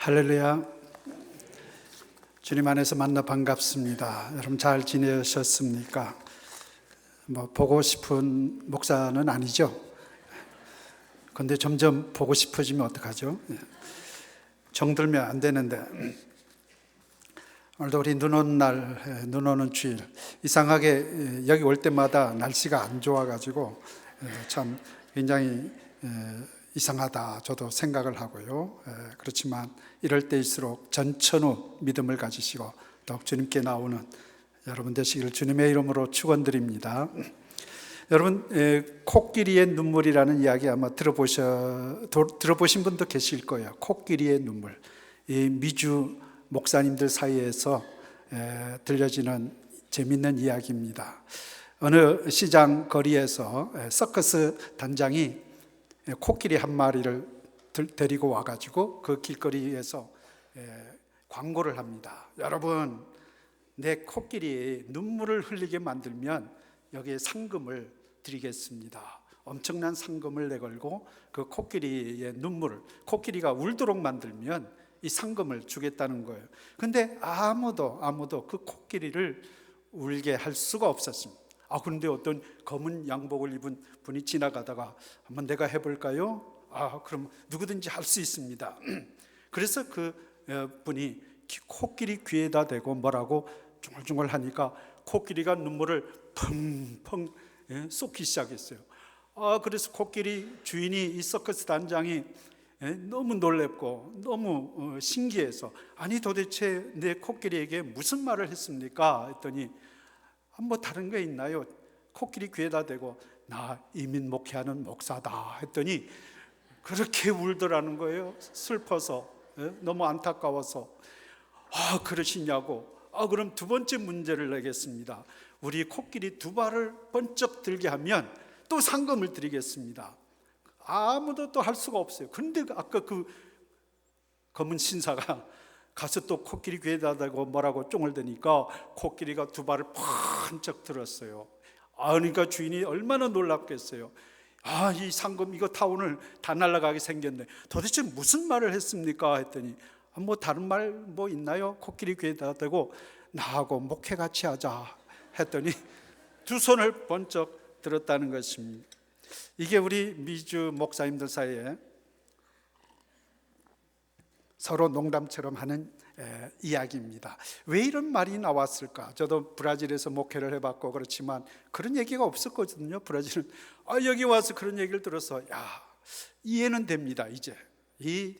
할렐루야. 주님 안에서 만나 반갑습니다. 여러분 잘 지내셨습니까? 보고 싶은 목사는 아니죠. 그런데 점점 보고 싶어지면 어떡하죠? 정들면 안 되는데. 오늘도 우리 눈 오는 날, 눈 오는 주일, 이상하게 여기 올 때마다 날씨가 안 좋아가지고 참 굉장히 이상하다 저도 생각을 하고요. 그렇지만 이럴 때일수록 전천후 믿음을 가지시고 더욱 주님께 나오는 여러분 되시기를 주님의 이름으로 축원드립니다. 여러분, 코끼리의 눈물이라는 이야기 아마 들어보신 분도 계실 거예요. 코끼리의 눈물. 이 미주 목사님들 사이에서 들려지는 재밌는 이야기입니다. 어느 시장 거리에서 서커스 단장이 코끼리 한 마리를 데리고 와가지고 그 길거리에서 광고를 합니다. 여러분, 내 코끼리에 눈물을 흘리게 만들면 여기에 상금을 드리겠습니다. 엄청난 상금을 내걸고 그 코끼리의 눈물을, 코끼리가 울도록 만들면 이 상금을 주겠다는 거예요. 근데 아무도 그 코끼리를 울게 할 수가 없었습니다. 그런데 어떤 검은 양복을 입은 분이 지나가다가 한번 내가 해볼까요? 그럼 누구든지 할 수 있습니다. 그래서 그 분이 코끼리 귀에다 대고 뭐라고 중얼중얼 하니까 코끼리가 눈물을 펑펑 쏟기 시작했어요. 그래서 코끼리 주인이, 이 서커스 단장이 너무 놀랍고 너무 신기해서, 아니 도대체 내 코끼리에게 무슨 말을 했습니까? 했더니 다른 게 있나요? 코끼리 귀에다 대고 나 이민 목회하는 목사다 했더니 그렇게 울더라는 거예요. 슬퍼서, 너무 안타까워서. 그러시냐고. 그럼 두 번째 문제를 내겠습니다. 우리 코끼리 두 발을 번쩍 들게 하면 또 상금을 드리겠습니다. 아무도 또 할 수가 없어요. 근데 아까 그 검은 신사가 가서 또 코끼리 귀에다 대고 뭐라고 쫑을 대니까 코끼리가 두 발을 번쩍 들었어요. 그러니까 주인이 얼마나 놀랍겠어요. 이 상금 이거 다 오늘 다 날아가게 생겼네. 도대체 무슨 말을 했습니까? 했더니 다른 말 있나요? 코끼리 귀에다 대고 나하고 목회 같이 하자 했더니 두 손을 번쩍 들었다는 것입니다. 이게 우리 미주 목사님들 사이에 서로 농담처럼 하는 이야기입니다. 왜 이런 말이 나왔을까? 저도 브라질에서 목회를 해봤고 그렇지만 그런 얘기가 없었거든요. 브라질은 여기 와서 그런 얘기를 들어서 이해는 됩니다. 이제 이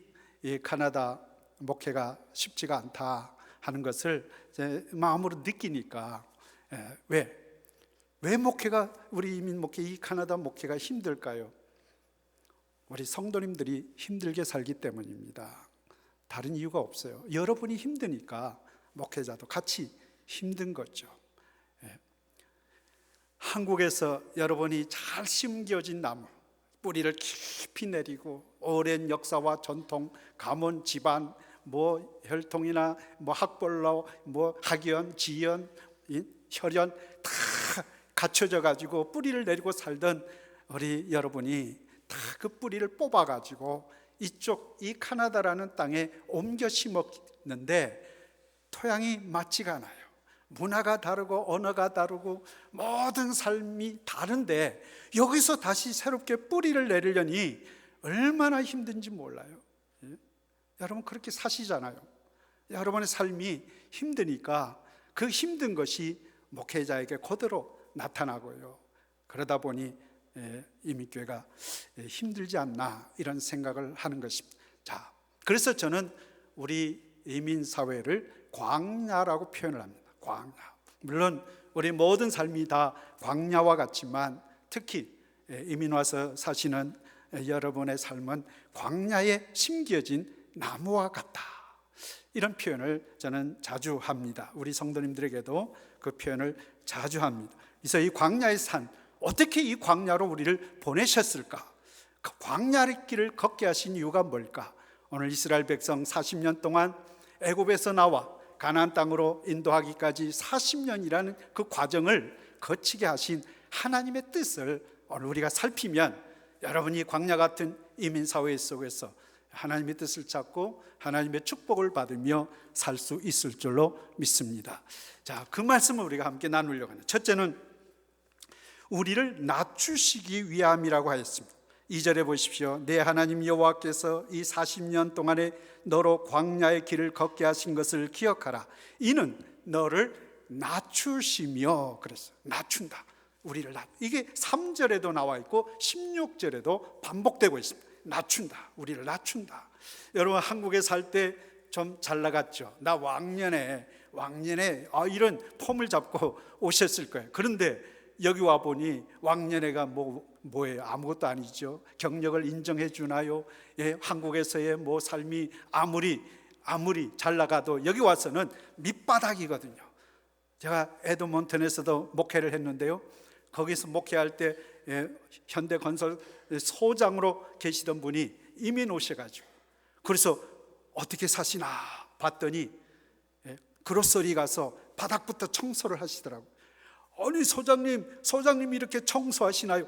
카나다 목회가 쉽지가 않다 하는 것을 제 마음으로 느끼니까 왜 목회가, 우리 이민 목회, 이 카나다 목회가 힘들까요? 우리 성도님들이 힘들게 살기 때문입니다. 다른 이유가 없어요. 여러분이 힘드니까 목회자도 같이 힘든 거죠. 한국에서 여러분이 잘 심겨진 나무, 뿌리를 깊이 내리고 오랜 역사와 전통, 가문, 집안, 혈통이나 학벌로, 학연, 지연, 혈연 다 갖춰져 가지고 뿌리를 내리고 살던 우리 여러분이 다 그 뿌리를 뽑아 가지고 이 카나다라는 땅에 옮겨 심었는데 토양이 맞지가 않아요. 문화가 다르고 언어가 다르고 모든 삶이 다른데 여기서 다시 새롭게 뿌리를 내리려니 얼마나 힘든지 몰라요. 여러분 그렇게 사시잖아요. 여러분의 삶이 힘드니까 그 힘든 것이 목회자에게 그대로 나타나고요. 그러다 보니 이민교회가 힘들지 않나 이런 생각을 하는 것입니다. 그래서 저는 우리 이민사회를 광야라고 표현을 합니다. 광야. 물론 우리 모든 삶이 다 광야와 같지만 특히 이민 와서 사시는 여러분의 삶은 광야에 심겨진 나무와 같다. 이런 표현을 저는 자주 합니다. 우리 성도님들에게도 그 표현을 자주 합니다. 그래서 이 광야의 산, 어떻게 이 광야로 우리를 보내셨을까? 그 광야의 길을 걷게 하신 이유가 뭘까? 오늘 이스라엘 백성 40년 동안 애굽에서 나와 가나안 땅으로 인도하기까지 40년이라는 그 과정을 거치게 하신 하나님의 뜻을 오늘 우리가 살피면 여러분이 광야 같은 이민사회 속에서 하나님의 뜻을 찾고 하나님의 축복을 받으며 살 수 있을 줄로 믿습니다. 자, 그 말씀을 우리가 함께 나누려고 하는, 첫째는 우리를 낮추시기 위함이라고 하였습니다. 2절에 보십시오. 내 하나님 여호와께서 이 40년 동안에 너로 광야의 길을 걷게 하신 것을 기억하라. 이는 너를 낮추시며, 그랬어요. 낮춘다. 우리를 이게 3절에도 나와 있고 16절에도 반복되고 있습니다. 낮춘다. 우리를 낮춘다. 여러분, 한국에 살 때 좀 잘 나갔죠. 나 왕년에 이런 폼을 잡고 오셨을 거예요. 그런데 여기 와 보니 왕년회가 뭐예요? 아무것도 아니죠. 경력을 인정해 주나요? 예, 한국에서의 삶이 아무리 잘 나가도 여기 와서는 밑바닥이거든요. 제가 에드몬턴에서도 목회를 했는데요, 거기서 목회할 때 현대건설 소장으로 계시던 분이 이민 오셔가지고, 그래서 어떻게 사시나 봤더니 그로서리 가서 바닥부터 청소를 하시더라고요. 아니, 소장님이 이렇게 청소하시나요?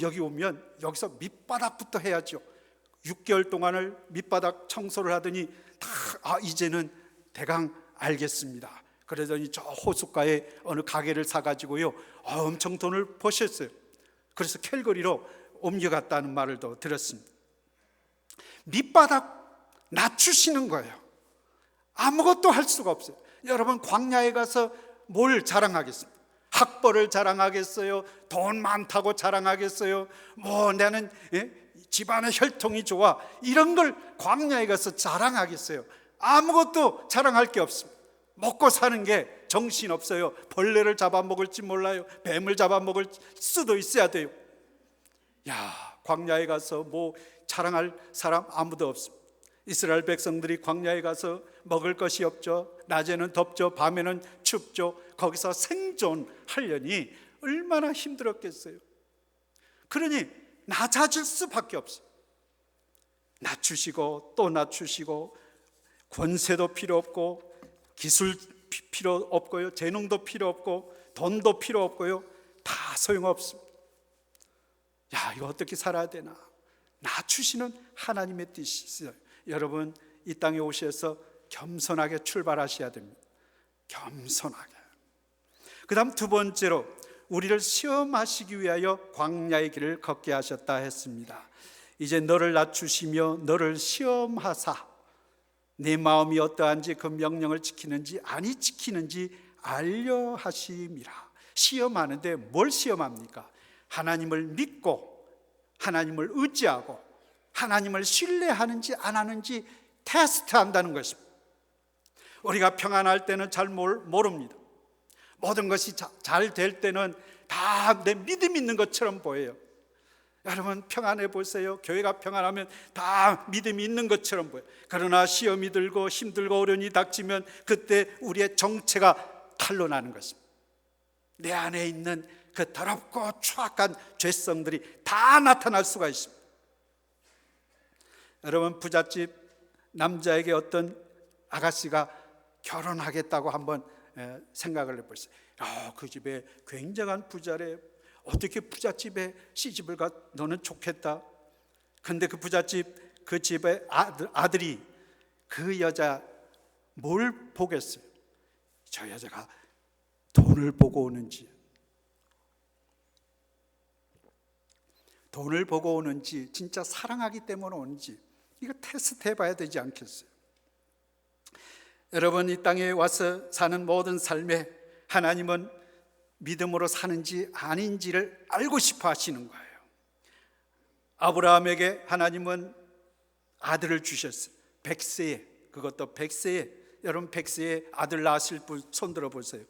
여기 오면 여기서 밑바닥부터 해야죠. 6개월 동안을 밑바닥 청소를 하더니 이제는 대강 알겠습니다. 그러더니 저 호숫가에 어느 가게를 사가지고요, 엄청 돈을 버셨어요. 그래서 캘거리로 옮겨갔다는 말을 또 들었습니다. 밑바닥 낮추시는 거예요. 아무것도 할 수가 없어요. 여러분, 광야에 가서 뭘 자랑하겠습니까? 학벌을 자랑하겠어요? 돈 많다고 자랑하겠어요? 나는 집안의 혈통이 좋아, 이런 걸 광야에 가서 자랑하겠어요? 아무것도 자랑할 게 없습니다. 먹고 사는 게 정신없어요. 벌레를 잡아먹을지 몰라요. 뱀을 잡아먹을 수도 있어야 돼요. 광야에 가서 자랑할 사람 아무도 없습니다. 이스라엘 백성들이 광야에 가서 먹을 것이 없죠. 낮에는 덥죠. 밤에는 춥죠. 거기서 생존하려니 얼마나 힘들었겠어요. 그러니 낮아질 수밖에 없어요. 낮추시고 또 낮추시고, 권세도 필요 없고, 기술 필요 없고요, 재능도 필요 없고, 돈도 필요 없고요, 다 소용없습니다. 이거 어떻게 살아야 되나? 낮추시는 하나님의 뜻이 있어요. 여러분, 이 땅에 오셔서 겸손하게 출발하셔야 됩니다. 겸손하게. 그 다음 두 번째로, 우리를 시험하시기 위하여 광야의 길을 걷게 하셨다 했습니다. 이제 너를 낮추시며 너를 시험하사 내 마음이 어떠한지 그 명령을 지키는지 아니 지키는지 알려 하심이라. 시험하는데 뭘 시험합니까? 하나님을 믿고 하나님을 의지하고 하나님을 신뢰하는지 안 하는지 테스트한다는 것입니다. 우리가 평안할 때는 잘 모릅니다. 모든 것이 잘 될 때는 다 내 믿음 있는 것처럼 보여요. 여러분, 평안해 보세요. 교회가 평안하면 다 믿음이 있는 것처럼 보여요. 그러나 시험이 들고 힘들고 어려움이 닥치면 그때 우리의 정체가 탄로나는 것입니다. 내 안에 있는 그 더럽고 추악한 죄성들이 다 나타날 수가 있습니다. 여러분, 부잣집 남자에게 어떤 아가씨가 결혼하겠다고 한번 생각을 해보세요. 그 집에 굉장한 부자래. 어떻게 부잣집에 시집을 가? 너는 좋겠다. 근데 그 부잣집, 그 집의 아들이 그 여자 뭘 보겠어요? 저 여자가 돈을 보고 오는지 진짜 사랑하기 때문에 오는지, 이거 테스트 해봐야 되지 않겠어요? 여러분, 이 땅에 와서 사는 모든 삶에 하나님은 믿음으로 사는지 아닌지를 알고 싶어 하시는 거예요. 아브라함에게 하나님은 아들을 주셨어요. 100세에, 그것도 100세에. 여러분, 100세에 아들 낳으실 분 손 들어보세요.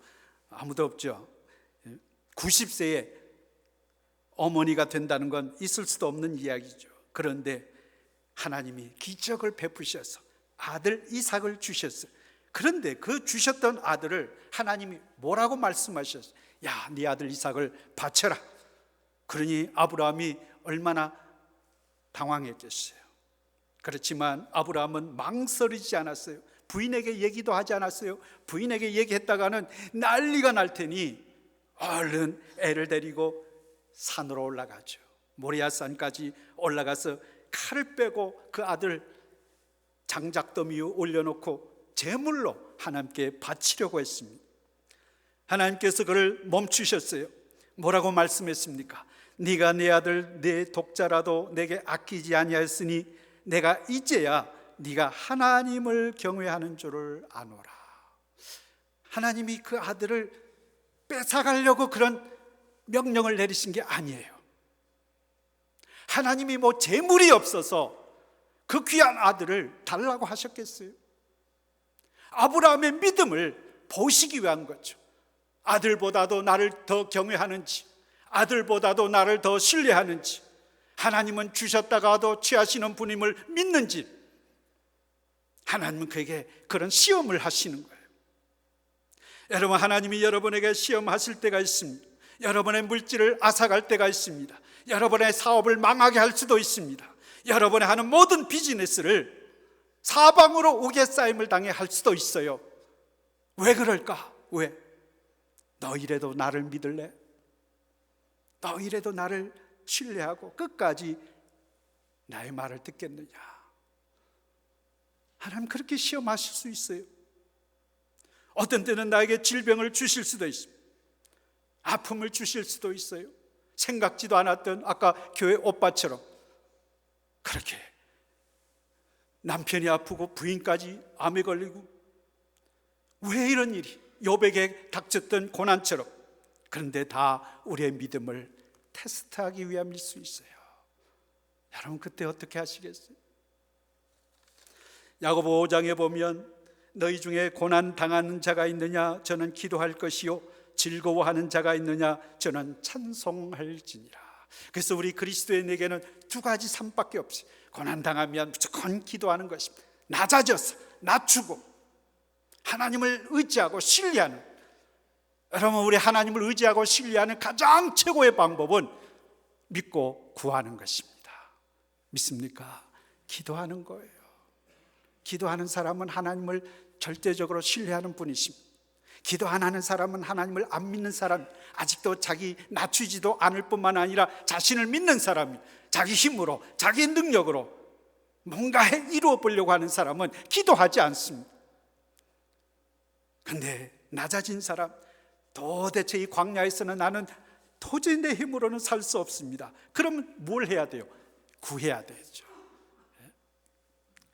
아무도 없죠. 90세에 어머니가 된다는 건 있을 수도 없는 이야기죠. 그런데 하나님이 기적을 베푸셔서 아들 이삭을 주셨어요. 그런데 그 주셨던 아들을 하나님이 뭐라고 말씀하셨어요? 네 아들 이삭을 바쳐라. 그러니 아브라함이 얼마나 당황했겠어요. 그렇지만 아브라함은 망설이지 않았어요. 부인에게 얘기도 하지 않았어요. 부인에게 얘기했다가는 난리가 날 테니 얼른 애를 데리고 산으로 올라가죠. 모리아산까지 올라가서 칼을 빼고 그 아들 장작더미 위에 올려놓고 제물로 하나님께 바치려고 했습니다. 하나님께서 그를 멈추셨어요. 뭐라고 말씀했습니까? 네가 내 아들 내 독자라도 내게 아끼지 아니하였으니 내가 이제야 네가 하나님을 경외하는 줄을 아노라. 하나님이 그 아들을 뺏어가려고 그런 명령을 내리신 게 아니에요. 하나님이 뭐 재물이 없어서 그 귀한 아들을 달라고 하셨겠어요? 아브라함의 믿음을 보시기 위한 거죠. 아들보다도 나를 더 경외하는지, 아들보다도 나를 더 신뢰하는지, 하나님은 주셨다가도 취하시는 분임을 믿는지, 하나님은 그에게 그런 시험을 하시는 거예요. 여러분, 하나님이 여러분에게 시험하실 때가 있습니다. 여러분의 물질을 앗아갈 때가 있습니다. 여러분의 사업을 망하게 할 수도 있습니다. 여러분이 하는 모든 비즈니스를 사방으로 우겨싸임을 당해 할 수도 있어요. 왜 그럴까? 왜? 너 이래도 나를 믿을래? 너 이래도 나를 신뢰하고 끝까지 나의 말을 듣겠느냐? 하나님 그렇게 시험하실 수 있어요. 어떤 때는 나에게 질병을 주실 수도 있습니다. 아픔을 주실 수도 있어요. 생각지도 않았던 아까 교회 오빠처럼 그렇게 남편이 아프고 부인까지 암에 걸리고, 왜 이런 일이 욥에게 닥쳤던 고난처럼. 그런데 다 우리의 믿음을 테스트하기 위함일 수 있어요. 여러분, 그때 어떻게 하시겠어요? 야고보 5장에 보면 너희 중에 고난 당하는 자가 있느냐? 저는 기도할 것이요 즐거워하는 자가 있느냐? 저는 찬송할지니라. 그래서 우리 그리스도인에게는 두 가지 삶밖에 없어요. 고난 당하면 무조건 기도하는 것입니다. 낮아져서 낮추고 하나님을 의지하고 신뢰하는, 여러분, 우리 하나님을 의지하고 신뢰하는 가장 최고의 방법은 믿고 구하는 것입니다. 믿습니까? 기도하는 거예요. 기도하는 사람은 하나님을 절대적으로 신뢰하는 분이십니다. 기도 안 하는 사람은 하나님을 안 믿는 사람, 아직도 자기 낮추지도 않을 뿐만 아니라 자신을 믿는 사람이 자기 힘으로 자기 능력으로 뭔가 이루어 보려고 하는 사람은 기도하지 않습니다. 근데 낮아진 사람, 도대체 이 광야에서는 나는 도저히 내 힘으로는 살 수 없습니다. 그러면 뭘 해야 돼요? 구해야 되죠.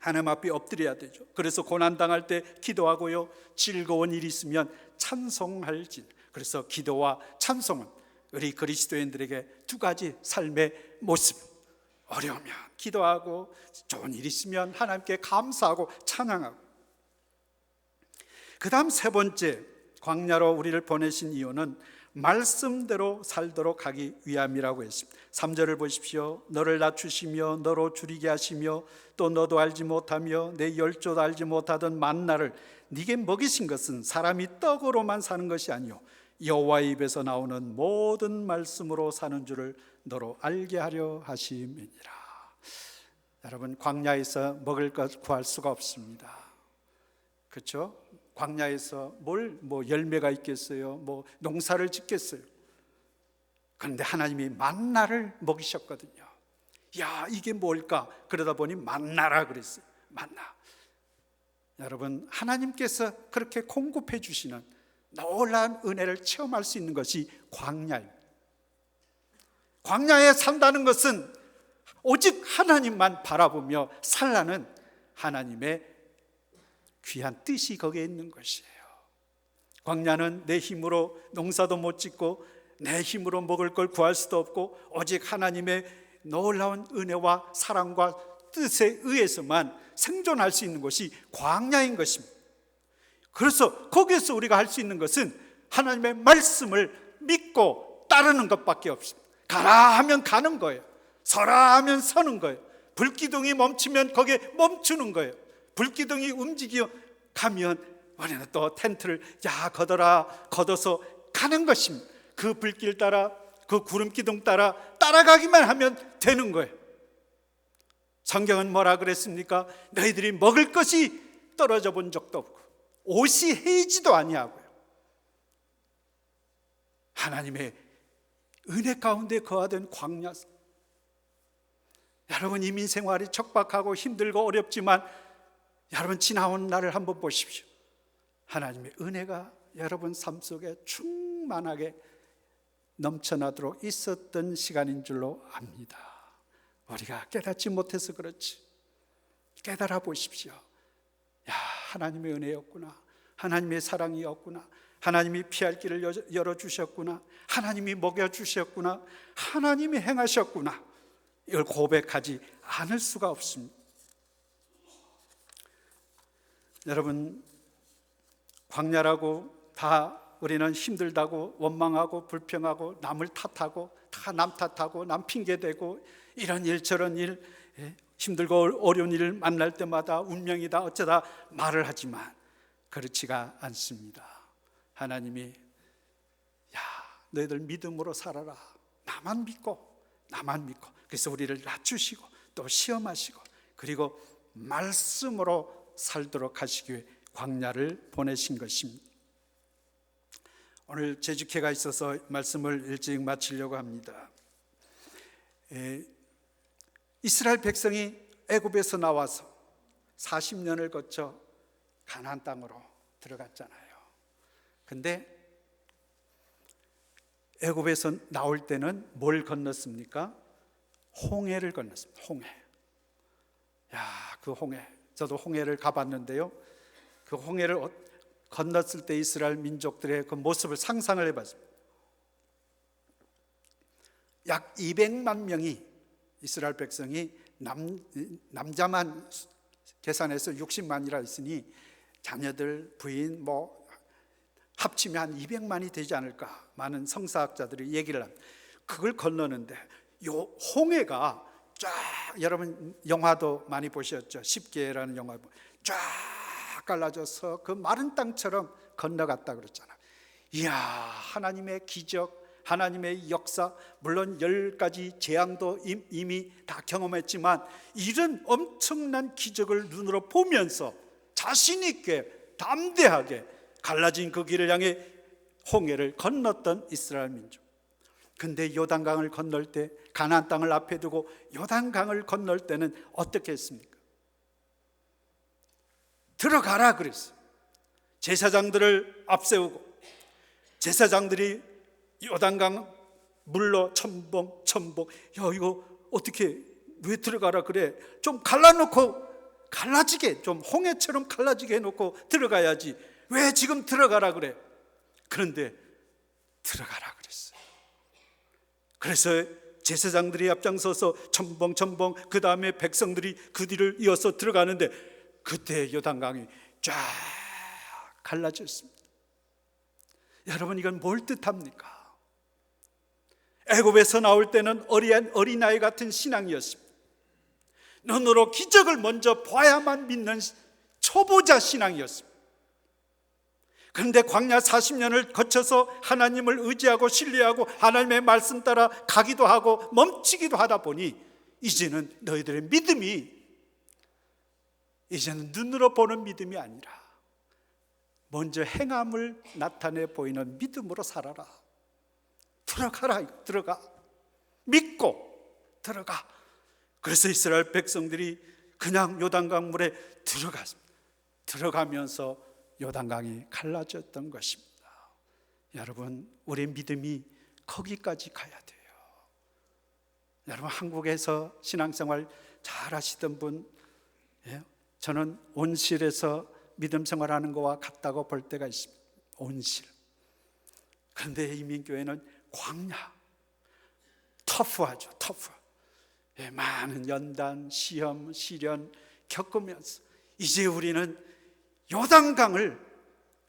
하나님 앞에 엎드려야 되죠. 그래서 고난당할 때 기도하고요, 즐거운 일이 있으면 찬송할지. 그래서 기도와 찬송은 우리 그리스도인들에게 두 가지 삶의 모습. 어려우면 기도하고, 좋은 일 있으면 하나님께 감사하고 찬양하고. 그 다음 세 번째, 광야로 우리를 보내신 이유는 말씀대로 살도록 하기 위함이라고 했습니다. 3절을 보십시오. 너를 낮추시며 너로 줄이게 하시며 또 너도 알지 못하며 내 열조도 알지 못하던 만나를 네게 먹이신 것은 사람이 떡으로만 사는 것이 아니요 여호와의 입에서 나오는 모든 말씀으로 사는 줄을 너로 알게 하려 하심이니라. 여러분, 광야에서 먹을 것 구할 수가 없습니다. 그렇죠? 광야에서 뭐 열매가 있겠어요? 뭐 농사를 짓겠어요? 그런데 하나님이 만나를 먹이셨거든요. 야, 이게 뭘까? 그러다 보니 만나라 그랬어요. 만나. 여러분, 하나님께서 그렇게 공급해 주시는 놀라운 은혜를 체험할 수 있는 것이 광야입니다. 광야에 산다는 것은 오직 하나님만 바라보며 살라는 하나님의 귀한 뜻이 거기에 있는 것이에요. 광야는 내 힘으로 농사도 못 짓고 내 힘으로 먹을 걸 구할 수도 없고 오직 하나님의 놀라운 은혜와 사랑과 뜻에 의해서만 생존할 수 있는 것이 광야인 것입니다. 그래서 거기에서 우리가 할 수 있는 것은 하나님의 말씀을 믿고 따르는 것밖에 없습니다. 가라 하면 가는 거예요. 서라 하면 서는 거예요. 불기둥이 멈추면 거기에 멈추는 거예요. 불기둥이 움직여 가면 우리는 또 텐트를 걷어서 가는 것입니다. 그 불길 따라, 그 구름기둥 따라 따라가기만 하면 되는 거예요. 성경은 뭐라 그랬습니까? 너희들이 먹을 것이 떨어져 본 적도 없고 옷이 헤이지도 아니하고요. 하나님의 은혜 가운데 거하던 광야. 여러분 이민 생활이 척박하고 힘들고 어렵지만 여러분 지나온 날을 한번 보십시오. 하나님의 은혜가 여러분 삶 속에 충만하게 넘쳐나도록 있었던 시간인 줄로 압니다. 우리가 깨닫지 못해서 그렇지 깨달아 보십시오. 야, 하나님의 은혜였구나. 하나님의 사랑이었구나. 하나님이 피할 길을 열어주셨구나. 하나님이 먹여주셨구나. 하나님이 행하셨구나. 이걸 고백하지 않을 수가 없습니다. 여러분, 광야라고 다 우리는 힘들다고 원망하고 불평하고 남을 탓하고 다 남 탓하고 남 핑계대고 이런 일 저런 일 힘들고 어려운 일을 만날 때마다 운명이다 어쩌다 말을 하지만 그렇지가 않습니다. 하나님이 야, 너희들 믿음으로 살아라. 나만 믿고 그래서 우리를 낮추시고 또 시험하시고 그리고 말씀으로 살도록 하시기 위해 광야를 보내신 것입니다. 오늘 제주회가 있어서 말씀을 일찍 마치려고 합니다. 이스라엘 백성이 애굽에서 나와서 40년을 거쳐 가나안 땅으로 들어갔잖아요. 근데 애굽에서 나올 때는 뭘 건넜습니까? 홍해를 건넜습니다. 홍해. 야, 그 홍해. 저도 홍해를 가봤는데요. 그 홍해를 건넜을 때 이스라엘 민족들의 그 모습을 상상을 해봤습니다. 약 200만 명이 이스라엘 백성이 남자만 계산해서 60만이라 했으니 자녀들, 부인 뭐 합치면 한 200만이 되지 않을까 많은 성사학자들이 얘기를 합니다. 그걸 건너는데 요 홍해가 쫙 여러분 영화도 많이 보셨죠? 십계라는 영화 쫙 갈라져서 그 마른 땅처럼 건너갔다 그랬잖아요. 이야, 하나님의 기적, 하나님의 역사, 물론 10가지 재앙도 이미 다 경험했지만 이런 엄청난 기적을 눈으로 보면서 자신 있게 담대하게 갈라진 그 길을 향해 홍해를 건넜던 이스라엘 민족. 근데 요단강을 건널 때 가나안 땅을 앞에 두고 요단강을 건널 때는 어떻게 했습니까? 들어가라 그랬어요. 제사장들을 앞세우고 제사장들이 요단강 물로 첨벙 야, 이거 어떻게 왜 들어가라 그래? 좀 갈라놓고 갈라지게 좀 홍해처럼 갈라지게 해놓고 들어가야지 왜 지금 들어가라 그래? 그런데 들어가라 그랬어요. 그래서 제사장들이 앞장서서 첨벙 그 다음에 백성들이 그 뒤를 이어서 들어가는데 그때 요단강이 쫙 갈라졌습니다. 여러분, 이건 뭘 뜻합니까? 애굽에서 나올 때는 어린아이 같은 신앙이었습니다. 눈으로 기적을 먼저 봐야만 믿는 초보자 신앙이었습니다. 그런데 광야 40년을 거쳐서 하나님을 의지하고 신뢰하고 하나님의 말씀 따라 가기도 하고 멈추기도 하다 보니 이제는 너희들의 믿음이 이제는 눈으로 보는 믿음이 아니라 먼저 행함을 나타내 보이는 믿음으로 살아라. 들어가라, 들어가. 믿고 들어가. 그래서 이스라엘 백성들이 그냥 요단강 물에 들어갔습니다. 들어가면서 요단강이 갈라졌던 것입니다. 여러분, 우리의 믿음이 거기까지 가야 돼요. 여러분, 한국에서 신앙생활 잘 하시던 분, 저는 온실에서 믿음 생활하는 거와 같다고 볼 때가 있습니다. 온실. 그런데 이민교회는 광야, 터프하죠. 터프. 많은 연단, 시험, 시련 겪으면서 이제 우리는 요단강을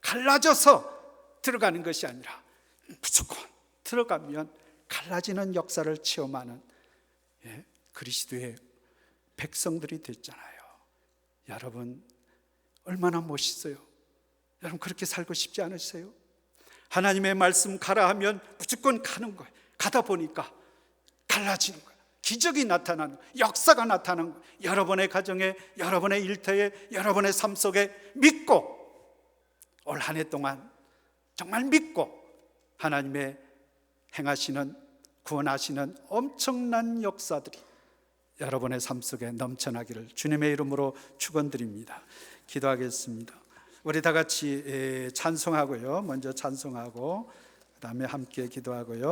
갈라져서 들어가는 것이 아니라 무조건 들어가면 갈라지는 역사를 체험하는 그리스도의 백성들이 됐잖아요. 여러분, 얼마나 멋있어요. 여러분, 그렇게 살고 싶지 않으세요? 하나님의 말씀 가라 하면 무조건 가는 거예요. 가다 보니까 갈라지는 거예요. 기적이 나타나는 거예요. 역사가 나타나는 거예요. 여러분의 가정에, 여러분의 일터에, 여러분의 삶 속에 믿고 올 한 해 동안 정말 믿고 하나님의 행하시는, 구원하시는 엄청난 역사들이 여러분의 삶 속에 넘쳐나기를 주님의 이름으로 축원드립니다. 기도하겠습니다. 우리 다 같이 찬송하고요. 먼저 찬송하고 그다음에 함께 기도하고요.